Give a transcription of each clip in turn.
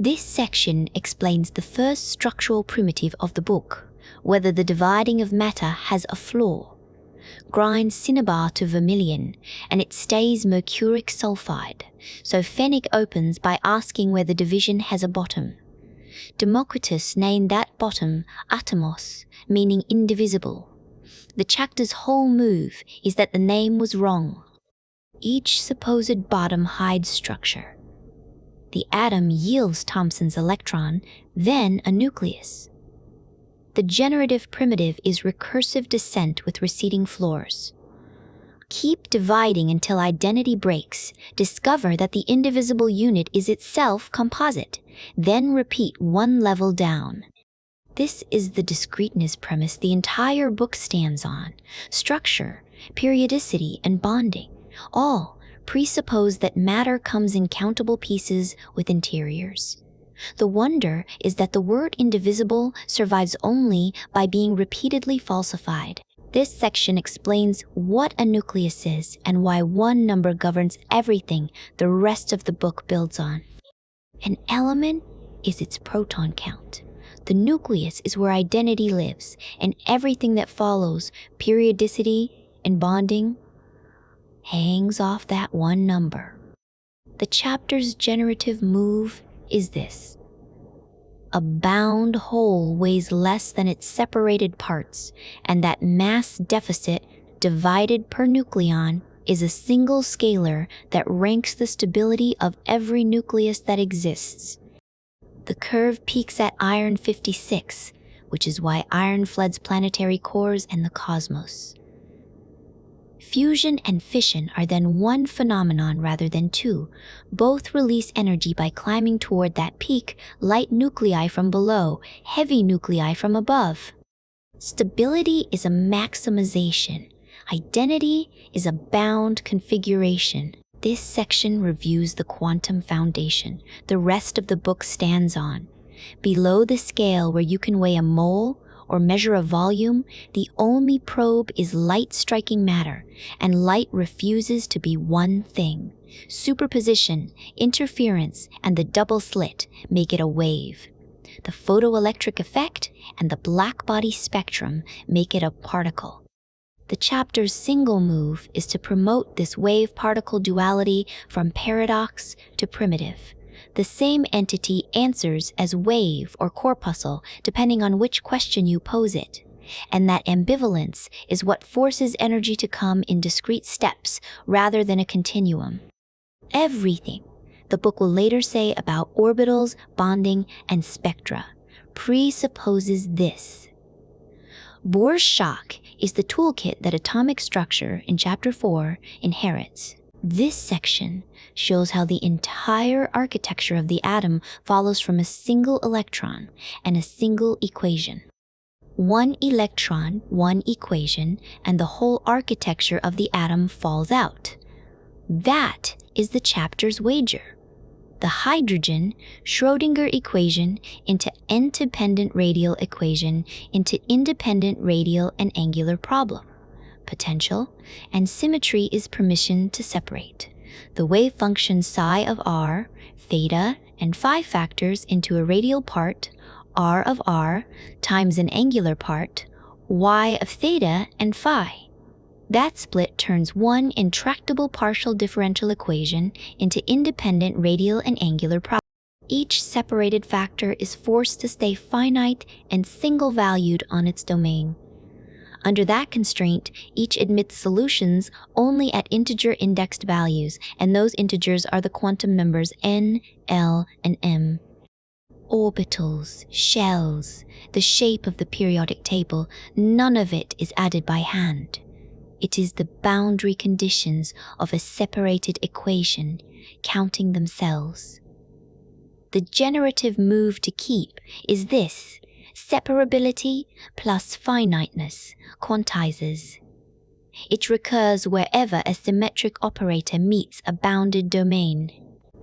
This section explains the first structural primitive of the book, whether the dividing of matter has a flaw. Grind cinnabar to vermilion, and it stays mercuric sulfide, so Fenwick opens by asking whether division has a bottom. Democritus named that bottom atomos, meaning indivisible. The chapter's whole move is that the name was wrong. Each supposed bottom hides structure. The atom yields Thomson's electron, then a nucleus. The generative primitive is recursive descent with receding floors. Keep dividing until identity breaks. Discover that the indivisible unit is itself composite. Then repeat one level down. This is the discreteness premise the entire book stands on. Structure, periodicity, and bonding all presuppose that matter comes in countable pieces with interiors. The wonder is that the word indivisible survives only by being repeatedly falsified. This section explains what a nucleus is and why one number governs everything the rest of the book builds on. An element is its proton count. The nucleus is where identity lives, and everything that follows, periodicity and bonding, hangs off that one number. The chapter's generative move is this. A bound whole weighs less than its separated parts, and that mass deficit divided per nucleon is a single scalar that ranks the stability of every nucleus that exists. The curve peaks at iron 56, which is why iron floods planetary cores and the cosmos. Fusion and fission are then one phenomenon rather than two. Both release energy by climbing toward that peak, light nuclei from below, heavy nuclei from above. Stability is a maximization. Identity is a bound configuration. This section reviews the quantum foundation the rest of the book stands on. Below the scale where you can weigh a mole or measure a volume, the only probe is light striking matter, and light refuses to be one thing. Superposition, interference, and the double slit make it a wave. The photoelectric effect and the black-body spectrum make it a particle. The chapter's single move is to promote this wave-particle duality from paradox to primitive. The same entity answers as wave or corpuscle depending on which question you pose it, and that ambivalence is what forces energy to come in discrete steps rather than a continuum. Everything, the book will later say about orbitals, bonding, and spectra, presupposes this. Bohr's shock is the toolkit that atomic structure in Chapter 4 inherits. This section shows how the entire architecture of the atom follows from a single electron and a single equation. One electron, one equation, and the whole architecture of the atom falls out. That is the chapter's wager. The hydrogen Schrödinger equation into n-dependent radial equation into independent radial and angular problem. Potential and symmetry is permission to separate. The wave function psi of r, theta, and phi factors into a radial part, r of r, times an angular part, y of theta and phi. That split turns one intractable partial differential equation into independent radial and angular problems. Each separated factor is forced to stay finite and single-valued on its domain. Under that constraint, each admits solutions only at integer-indexed values, and those integers are the quantum numbers n, l, and m. Orbitals, shells, the shape of the periodic table, none of it is added by hand. It is the boundary conditions of a separated equation, counting themselves. The generative move to keep is this. Separability plus finiteness quantizes. It recurs wherever a symmetric operator meets a bounded domain.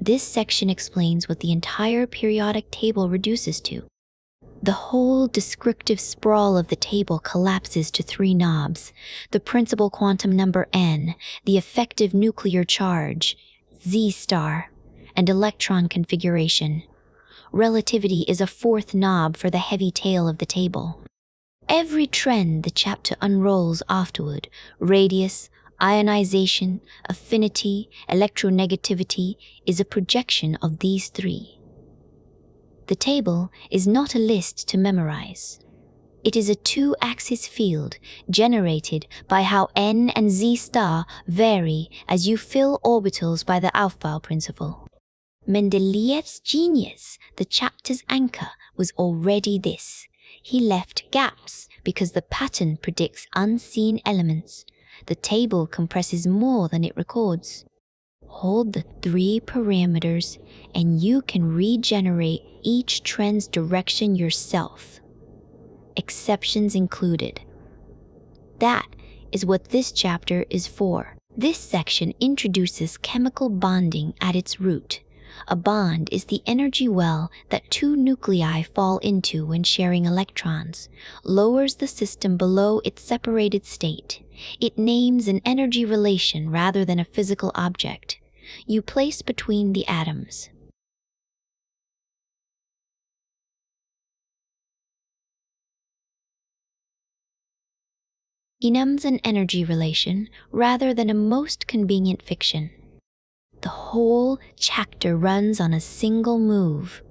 This section explains what the entire periodic table reduces to. The whole descriptive sprawl of the table collapses to three knobs: the principal quantum number n, the effective nuclear charge, Z star, and electron configuration. Relativity is a fourth knob for the heavy tail of the table. Every trend the chapter unrolls afterward, radius, ionization, affinity, electronegativity, is a projection of these three. The table is not a list to memorize. It is a two-axis field generated by how n and z star vary as you fill orbitals by the Aufbau principle. Mendeleev's genius, the chapter's anchor, was already this. He left gaps because the pattern predicts unseen elements. The table compresses more than it records. Hold the three parameters and you can regenerate each trend's direction yourself. Exceptions included. That is what this chapter is for. This section introduces chemical bonding at its root. A bond is the energy well that two nuclei fall into when sharing electrons, lowers the system below its separated state. It names an energy relation rather than a physical object. You place between the atoms. He names an energy relation rather than a most convenient fiction. The whole chapter runs on a single move.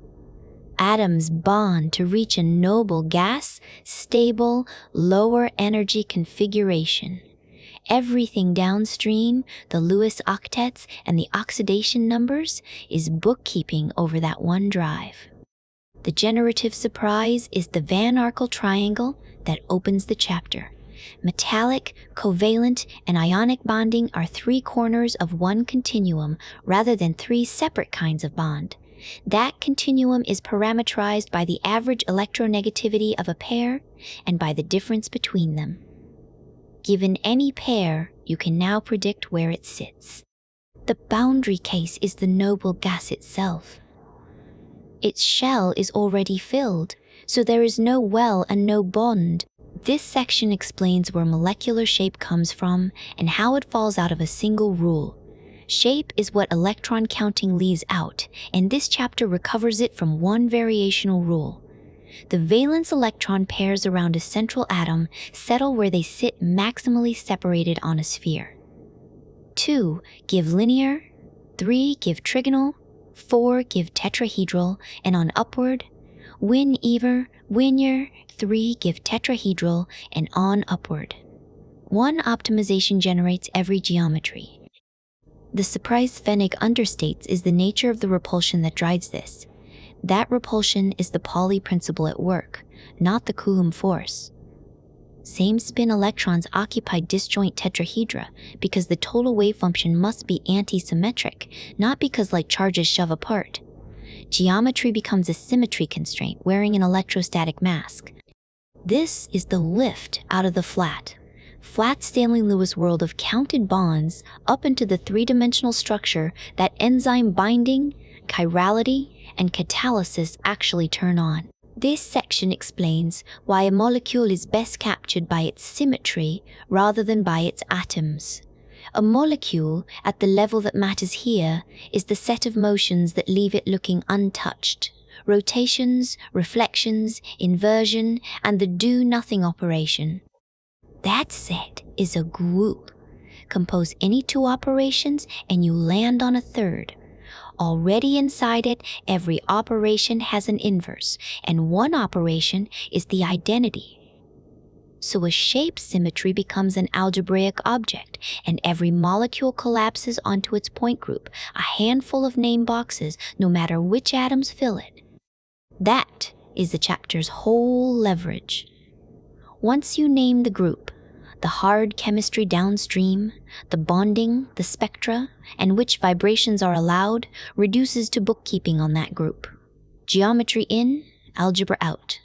Atoms bond to reach a noble gas, stable, lower energy configuration. Everything downstream, the Lewis octets and the oxidation numbers, is bookkeeping over that one drive. The generative surprise is the Van Arkel triangle that opens the chapter. Metallic, covalent, and ionic bonding are three corners of one continuum rather than three separate kinds of bond. That continuum is parameterized by the average electronegativity of a pair and by the difference between them. Given any pair, you can now predict where it sits. The boundary case is the noble gas itself. Its shell is already filled, so there is no well and no bond. This section explains where molecular shape comes from and how it falls out of a single rule. Shape is what electron counting leaves out, and this chapter recovers it from one variational rule. The valence electron pairs around a central atom settle where they sit maximally separated on a sphere. 2 give linear, 3 give trigonal, 4 give tetrahedral, and on upward, whenever, 3 give tetrahedral, and on upward. One optimization generates every geometry. The surprise Fennig understates is the nature of the repulsion that drives this. That repulsion is the Pauli principle at work, not the Coulomb force. Same spin electrons occupy disjoint tetrahedra because the total wave function must be anti-symmetric, not because like charges shove apart. Geometry becomes a symmetry constraint wearing an electrostatic mask. This is the lift out of the flat Stanley-Lewis world of counted bonds up into the three-dimensional structure that enzyme binding, chirality, and catalysis actually turn on. This section explains why a molecule is best captured by its symmetry rather than by its atoms. A molecule, at the level that matters here, is the set of motions that leave it looking untouched. Rotations, reflections, inversion, and the do-nothing operation. That set is a group. Compose any two operations and you land on a third. Already inside it, every operation has an inverse, and one operation is the identity. So a shape symmetry becomes an algebraic object, and every molecule collapses onto its point group, a handful of name boxes, no matter which atoms fill it. That is the chapter's whole leverage. Once you name the group, the hard chemistry downstream, the bonding, the spectra, and which vibrations are allowed, reduces to bookkeeping on that group. Geometry in, algebra out.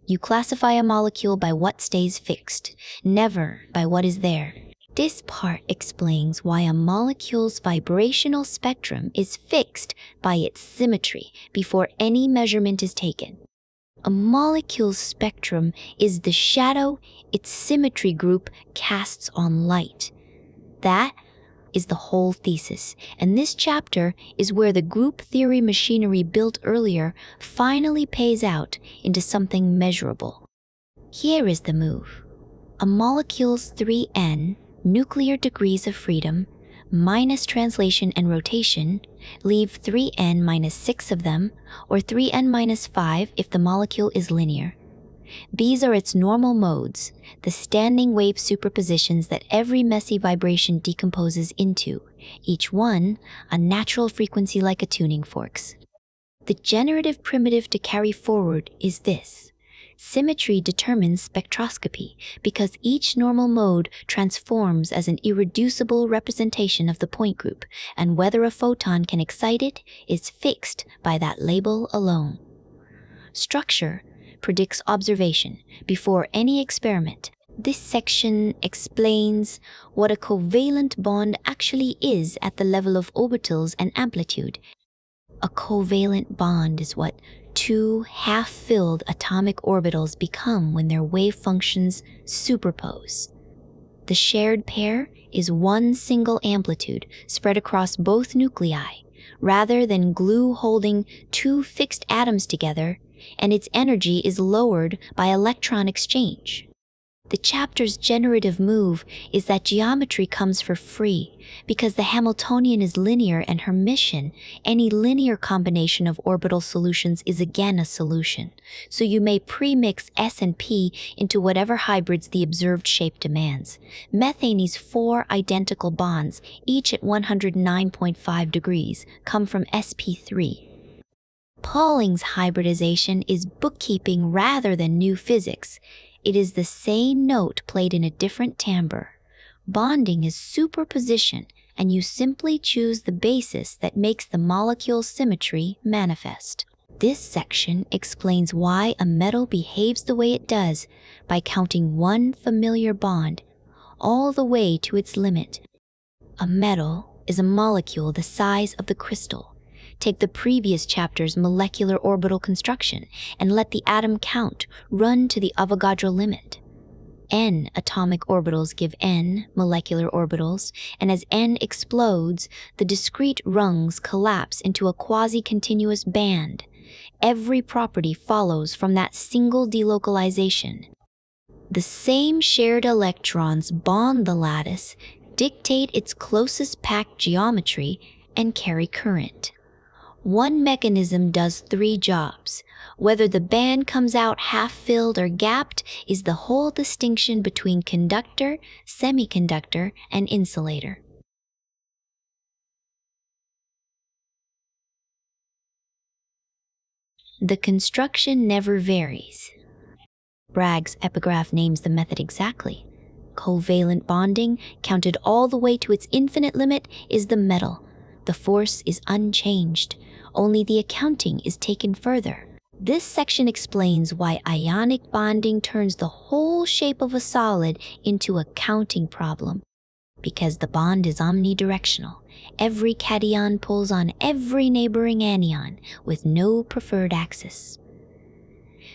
You classify a molecule by what stays fixed, never by what is there. This part explains why a molecule's vibrational spectrum is fixed by its symmetry before any measurement is taken. A molecule's spectrum is the shadow its symmetry group casts on light. That, is the whole thesis, and this chapter is where the group theory machinery built earlier finally pays out into something measurable. Here is the move. A molecule's 3n nuclear degrees of freedom minus translation and rotation leave 3n minus 6 of them, or 3n minus 5 if the molecule is linear. These are its normal modes, the standing wave superpositions that every messy vibration decomposes into, each one a natural frequency like a tuning forks. The generative primitive to carry forward is this. Symmetry determines spectroscopy because each normal mode transforms as an irreducible representation of the point group, and whether a photon can excite it is fixed by that label alone. Structure predicts observation before any experiment. This section explains what a covalent bond actually is at the level of orbitals and amplitude. A covalent bond is what two half-filled atomic orbitals become when their wave functions superpose. The shared pair is one single amplitude spread across both nuclei, rather than glue holding two fixed atoms together, and its energy is lowered by electron exchange. The chapter's generative move is that geometry comes for free because the Hamiltonian is linear, and Hermitian, any linear combination of orbital solutions, is again a solution. So you may pre-mix S and P into whatever hybrids the observed shape demands. Methane's 4 identical bonds, each at 109.5 degrees, come from sp3. Pauling's hybridization is bookkeeping rather than new physics. It is the same note played in a different timbre. Bonding is superposition, and you simply choose the basis that makes the molecule symmetry manifest. This section explains why a metal behaves the way it does by counting one familiar bond all the way to its limit. A metal is a molecule the size of the crystal. Take the previous chapter's molecular orbital construction and let the atom count run to the Avogadro limit. N atomic orbitals give n molecular orbitals, and as n explodes, the discrete rungs collapse into a quasi-continuous band. Every property follows from that single delocalization. The same shared electrons bond the lattice, dictate its closest packed geometry, and carry current. One mechanism does 3 jobs. Whether the band comes out half-filled or gapped is the whole distinction between conductor, semiconductor, and insulator. The construction never varies. Bragg's epigraph names the method exactly. Covalent bonding, counted all the way to its infinite limit, is the metal. The force is unchanged. Only the accounting is taken further. This section explains why ionic bonding turns the whole shape of a solid into a counting problem. Because the bond is omnidirectional. Every cation pulls on every neighboring anion with no preferred axis.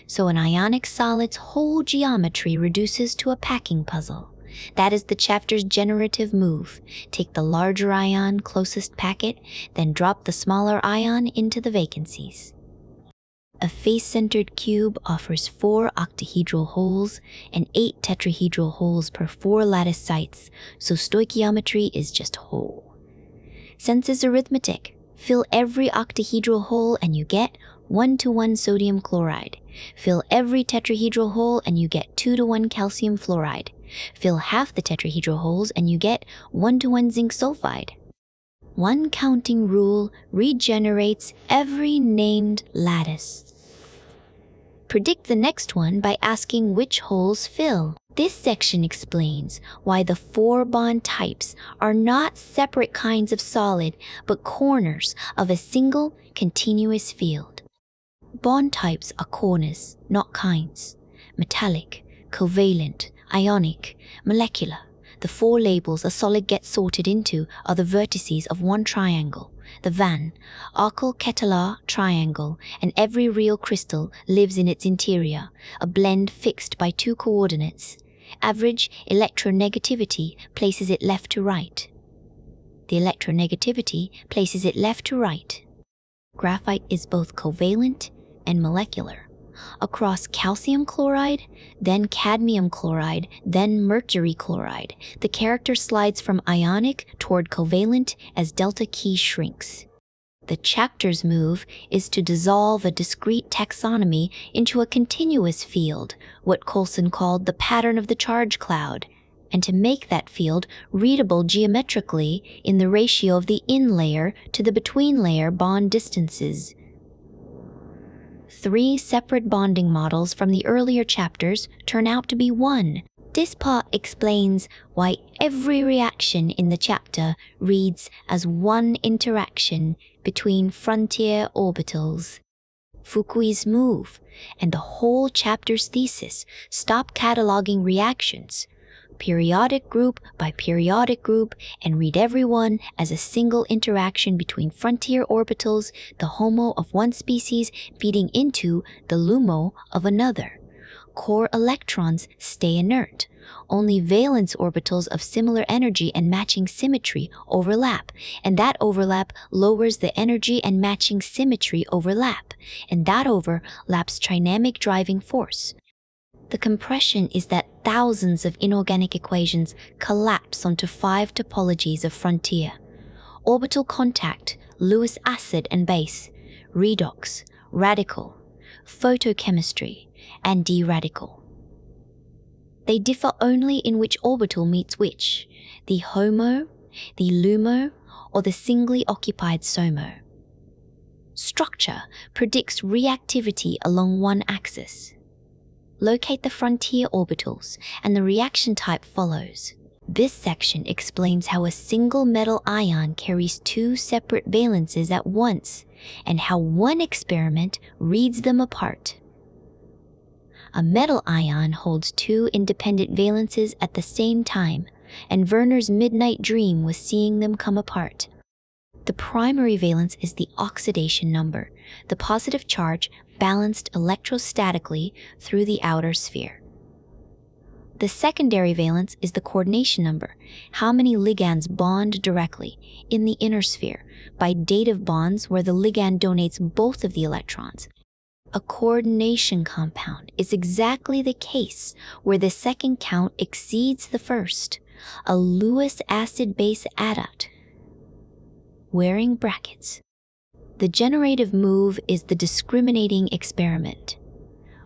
So an ionic solid's whole geometry reduces to a packing puzzle. That is the chapter's generative move. Take the larger ion closest packet, then drop the smaller ion into the vacancies. A face-centered cube offers 4 octahedral holes and 8 tetrahedral holes per 4 lattice sites, so stoichiometry is just hole. Since it's arithmetic, fill every octahedral hole and you get 1:1 sodium chloride. Fill every tetrahedral hole and you get 2:1 calcium fluoride. Fill half the tetrahedral holes and you get 1:1 zinc sulfide. One counting rule regenerates every named lattice. Predict the next one by asking which holes fill. This section explains why the 4 bond types are not separate kinds of solid, but corners of a single continuous field. Bond types are corners, not kinds. Metallic, covalent, ionic, molecular. The 4 labels a solid gets sorted into are the vertices of one triangle, the Van Arkel-Ketelaar triangle, and every real crystal lives in its interior, a blend fixed by 2 coordinates. Average electronegativity places it left to right. The electronegativity places it left to right. Graphite is both covalent and molecular. Across calcium chloride, then cadmium chloride, then mercury chloride, the character slides from ionic toward covalent as delta key shrinks. The chapter's move is to dissolve a discrete taxonomy into a continuous field, what Coulson called the pattern of the charge cloud, and to make that field readable geometrically in the ratio of the in-layer to the between-layer bond distances. 3 separate bonding models from the earlier chapters turn out to be one. This part explains why every reaction in the chapter reads as one interaction between frontier orbitals. Fukui's move and the whole chapter's thesis stop cataloging reactions, periodic group by periodic group, and read everyone as a single interaction between frontier orbitals, the HOMO of one species feeding into the LUMO of another. Core electrons stay inert. Only valence orbitals of similar energy and matching symmetry overlap, and that overlap lowers the energy and matching symmetry overlap, and that overlaps trinamic driving force. The compression is that thousands of inorganic equations collapse onto 5 topologies of frontier: orbital contact, Lewis acid and base, redox, radical, photochemistry, and d-radical. They differ only in which orbital meets which, the HOMO, the LUMO, or the singly occupied SOMO. Structure predicts reactivity along one axis. Locate the frontier orbitals, and the reaction type follows. This section explains how a single metal ion carries 2 separate valences at once, and how one experiment reads them apart. A metal ion holds 2 independent valences at the same time, and Werner's midnight dream was seeing them come apart. The primary valence is the oxidation number, the positive charge balanced electrostatically through the outer sphere. The secondary valence is the coordination number, how many ligands bond directly in the inner sphere by dative bonds where the ligand donates both of the electrons. A coordination compound is exactly the case where the second count exceeds the first, a Lewis acid-base adduct. Wearing brackets. The generative move is the discriminating experiment.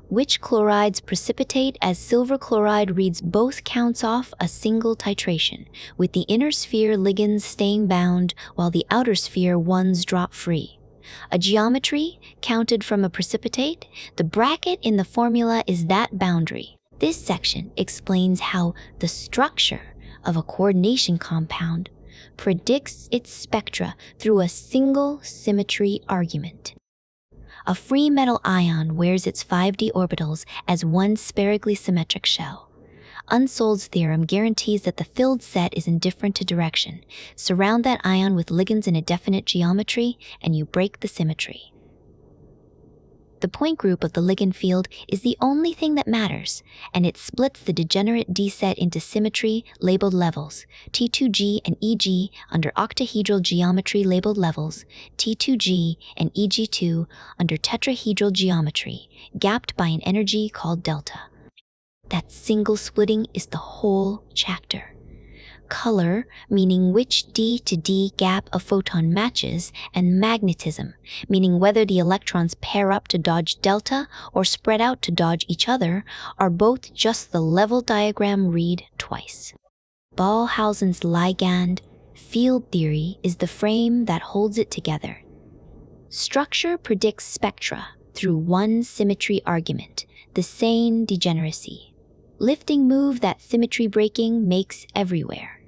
Which chlorides precipitate as silver chloride reads both counts off a single titration, with the inner sphere ligands staying bound while the outer sphere ones drop free. A geometry counted from a precipitate, the bracket in the formula is that boundary. This section explains how the structure of a coordination compound predicts its spectra through a single symmetry argument. A free metal ion wears its 5d orbitals as one spherically symmetric shell. Unsold's theorem guarantees that the filled set is indifferent to direction. Surround that ion with ligands in a definite geometry, and you break the symmetry. The point group of the ligand field is the only thing that matters, and it splits the degenerate D set into symmetry labeled levels, T2G and EG under octahedral geometry labeled levels, T2G and EG2 under tetrahedral geometry, gapped by an energy called delta. That single splitting is the whole chapter. Color, meaning which D to D gap a photon matches, and magnetism, meaning whether the electrons pair up to dodge delta or spread out to dodge each other, are both just the level diagram read twice. Ballhausen's ligand field theory is the frame that holds it together. Structure predicts spectra through one symmetry argument, the sane degeneracy. Lifting move that symmetry breaking makes everywhere.